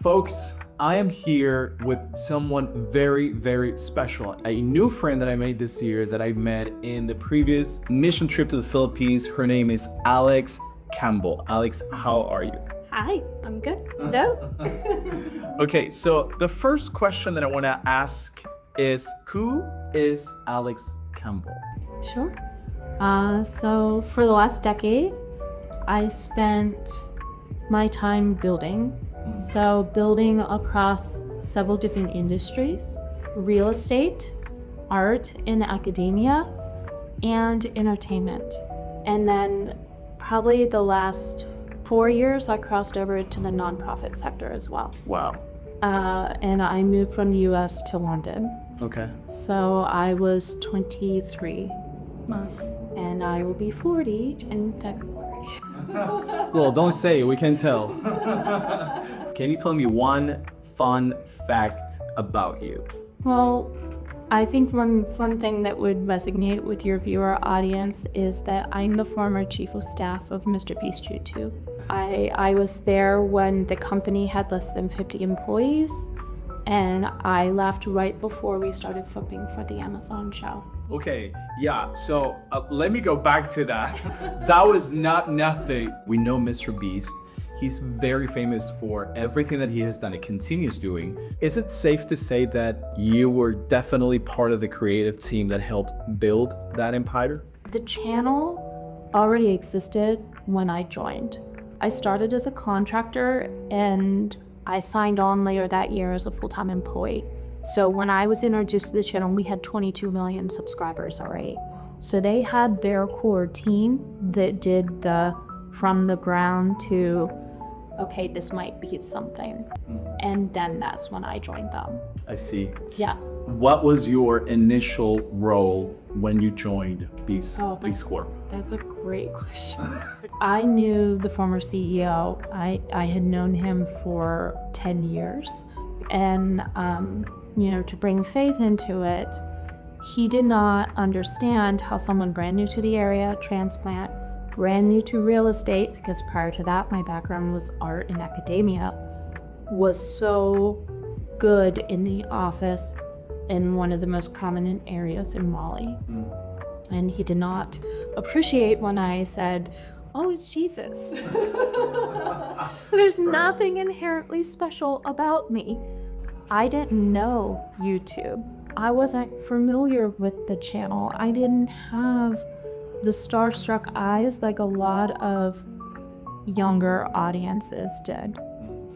Folks, I am here with someone very, very special. A new friend that I made this year that I met in the previous mission trip to the Philippines. Her name is Alex Campbell. Alex, how are you? Hi, I'm good. No? Okay, so the first question that I want to ask is, who is Alex Campbell? Sure. So for the last decade, I spent my time building. So building across several different industries: real estate, art and academia, and entertainment. And then probably the last 4 years, I crossed over to the nonprofit sector as well. Wow. And I moved from the US to London. Okay. So I was 23. Nice. And I will be 40 in February. Well, don't say it, we can tell. Can you tell me one fun fact about you? Well, I think one fun thing that would resonate with your viewer audience is that I'm the former chief of staff of MrBeast YouTube. I was there when the company had less than 50 employees, and I left right before we started flipping for the Amazon show. Okay, yeah, so let me go back to that. That was not nothing. We know MrBeast. He's very famous for everything that he has done and continues doing. Is it safe to say that you were definitely part of the creative team that helped build that empire? The channel already existed when I joined. I started as a contractor and I signed on later that year as a full-time employee. So when I was introduced to the channel, we had 22 million subscribers already. So they had their core team that did the from the ground to, okay, this might be something. And then that's when I joined them. I see. Yeah. What was your initial role when you joined Beast Corp? That's a great question. I knew the former CEO. I had known him for 10 years. And, to bring faith into it, he did not understand how someone brand new to the area, transplant, brand new to real estate, because prior to that, my background was art and academia, was so good in the office in one of the most prominent areas in Mali. And he did not appreciate when I said, "Oh, it's Jesus." There's nothing inherently special about me. I didn't know YouTube. I wasn't familiar with the channel. I didn't have the starstruck eyes like a lot of younger audiences did.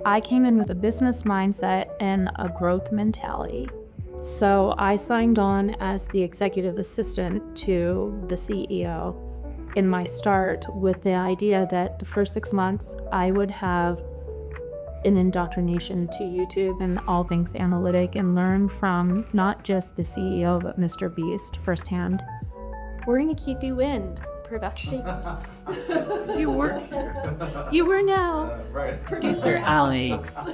I came in with a business mindset and a growth mentality. So I signed on as the executive assistant to the CEO in my start with the idea that the first 6 months I would have an indoctrination to YouTube and all things analytic and learn from not just the CEO but MrBeast firsthand. We're gonna keep you in production. You were now producer Alex.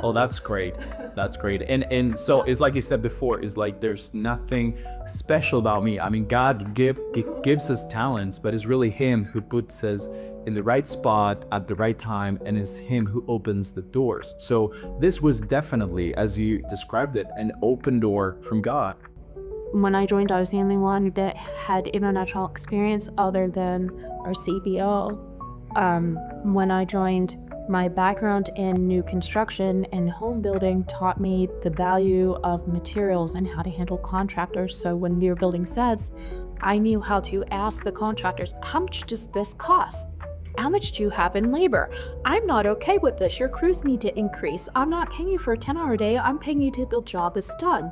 Oh, that's great. That's great. And so it's like you said before, it's like there's nothing special about me. I mean, God gives us talents, but it's really him who puts us in the right spot at the right time, and it's him who opens the doors. So this was definitely, as you described it, an open door from God. When I joined, I was the only one that had international experience other than our CBO. When I joined, my background in new construction and home building taught me the value of materials and how to handle contractors. So when we were building sets, I knew how to ask the contractors, how much does this cost? How much do you have in labor? I'm not okay with this. Your crews need to increase. I'm not paying you for a 10-hour day. I'm paying you till the job is done.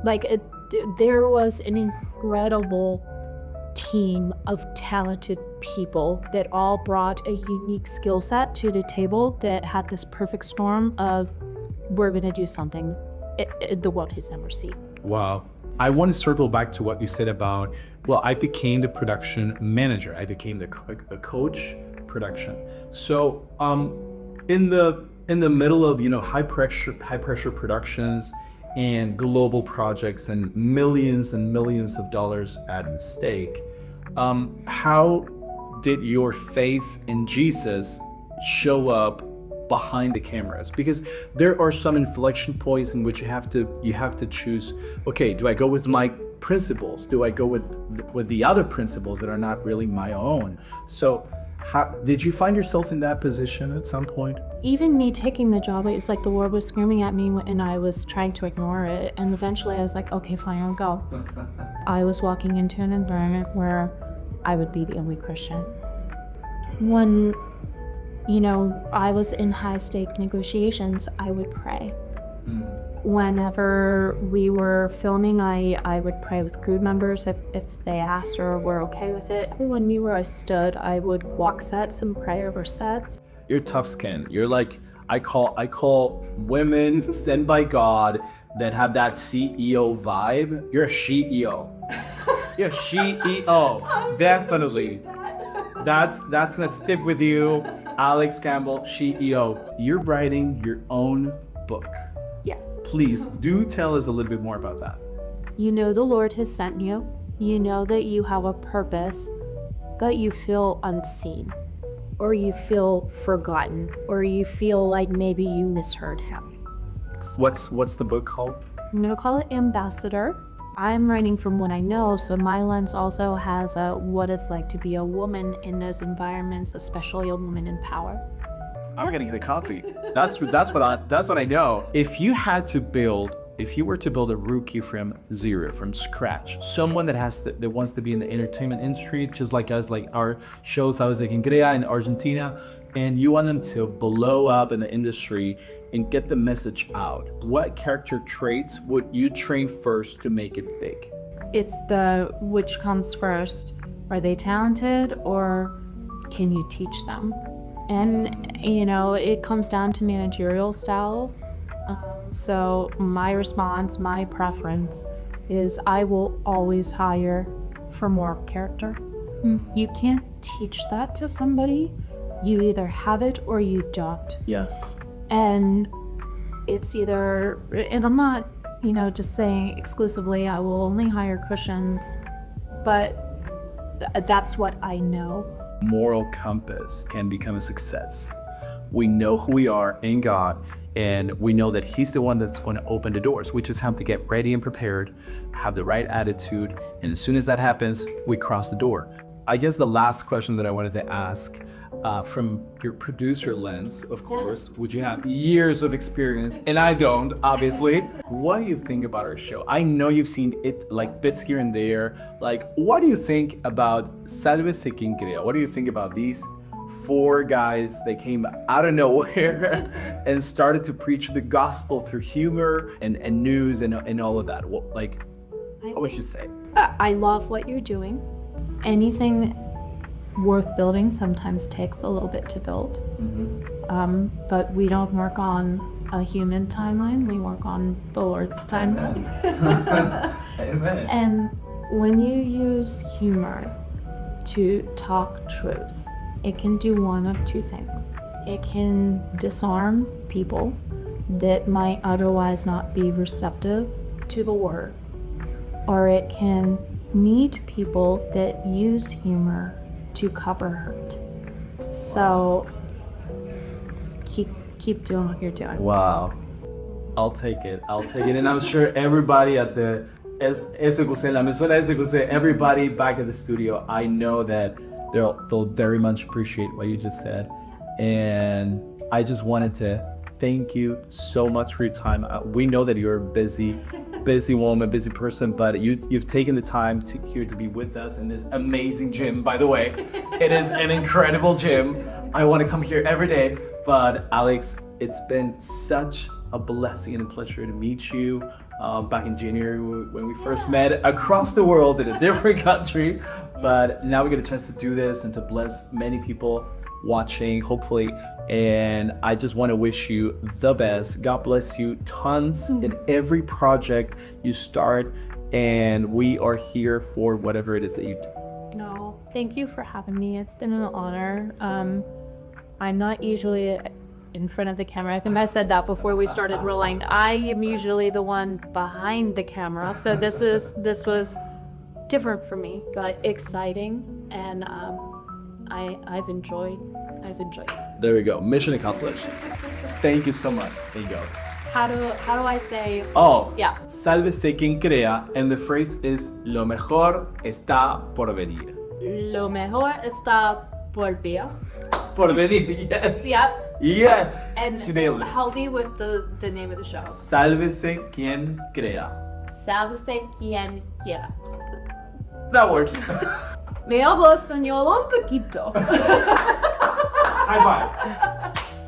There was an incredible team of talented people that all brought a unique skill set to the table that had this perfect storm of, we're going to do something the world has never seen. Wow. I want to circle back to what you said about, well, I became the production manager. I became a coach production. So in the middle of high pressure productions and global projects and millions of dollars at stake, how did your faith in Jesus show up behind the cameras, because there are some inflection points in which you have to choose, okay, do I go with my principles? Do I go with the other principles that are not really my own? So how did you find yourself in that position at some point? Even me taking the job, it's like the Lord was screaming at me and I was trying to ignore it. And eventually I was like, okay, fine, I'll go. I was walking into an environment where I would be the only Christian. When, I was in high stake negotiations, I would pray. Whenever we were filming, I would pray with crew members if they asked or were okay with it. Everyone knew where I stood. I would walk sets and pray over sets. You're tough skin. You're like, I call women sent by God that have that CEO vibe. You're a CEO. You're a CEO. Definitely. That's gonna stick with you. Alex Campbell, CEO. You're writing your own book. Yes. Please do tell us a little bit more about that. You know the Lord has sent you. You know that you have a purpose, but you feel unseen, or you feel forgotten, or you feel like maybe you misheard him. What's the book called? I'm gonna call it Ambassador. I'm writing from what I know, so my lens also has what it's like to be a woman in those environments, especially a woman in power. I'm gonna get a coffee. That's what I know. If you were to build a rookie from zero, from scratch, someone that wants to be in the entertainment industry, just like us, like our show Salvese Quien Crea in Argentina, and you want them to blow up in the industry and get the message out, what character traits would you train first to make it big? It's which comes first. Are they talented, or can you teach them? And, it comes down to managerial styles. So my response, my preference is I will always hire for more character. You can't teach that to somebody. You either have it or you don't. Yes. And it's either, and I'm not, just saying exclusively I will only hire Christians, but that's what I know. Moral compass can become a success. We know who we are in God, and we know that He's the one that's going to open the doors. We just have to get ready and prepared, have the right attitude, and as soon as that happens, we cross the door. I guess the last question that I wanted to ask, from your producer lens, of course, would you have years of experience, and I don't, obviously. What do you think about our show? I know you've seen it like bits here and there. Like, what do you think about Salvese Quien Crea? What do you think about these 4 guys that came out of nowhere and started to preach the gospel through humor and news and all of that? What would you say? I love what you're doing. Anything worth building sometimes takes a little bit to build. But we don't work on a human timeline, we work on the Lord's timeline. Amen. And when you use humor to talk truth, it can do one of 2 things. It can disarm people that might otherwise not be receptive to the word, or it can meet people that use humor to cover hurt. So keep doing what you're doing. Wow. I'll take it. And I'm sure everybody at the SQC, la mesona SQC, everybody back at the studio, I know that they'll very much appreciate what you just said. And I just wanted to thank you so much for your time. We know that you're a busy woman, busy person, but you've taken the time to be with us in this amazing gym. By the way, it is an incredible gym. I want to come here every day. But Alex, it's been such a blessing and a pleasure to meet you. Back in January when we first met across the world in a different country, but now we get a chance to do this and to bless many people watching, hopefully. And I just want to wish you the best. God bless you tons in every project you start, and we are here for whatever it is that you do. No, thank you for having me. It's been an honor. I'm not usually in front of the camera. I think I said that before we started rolling. I am usually the one behind the camera, so this was different for me, but exciting, and I've enjoyed it. There we go. Mission accomplished. Thank you so much. There you go. How do I say? Oh, Yeah. Salvese Quien Crea, and the phrase is lo mejor está por venir. Lo mejor está por ver. Por venir, yes. Yep. Yes. And She nailed it. help me with the name of the show. Salvese Quien Crea. Salvese Quien Crea. That works. Me hablo español un poquito. High five.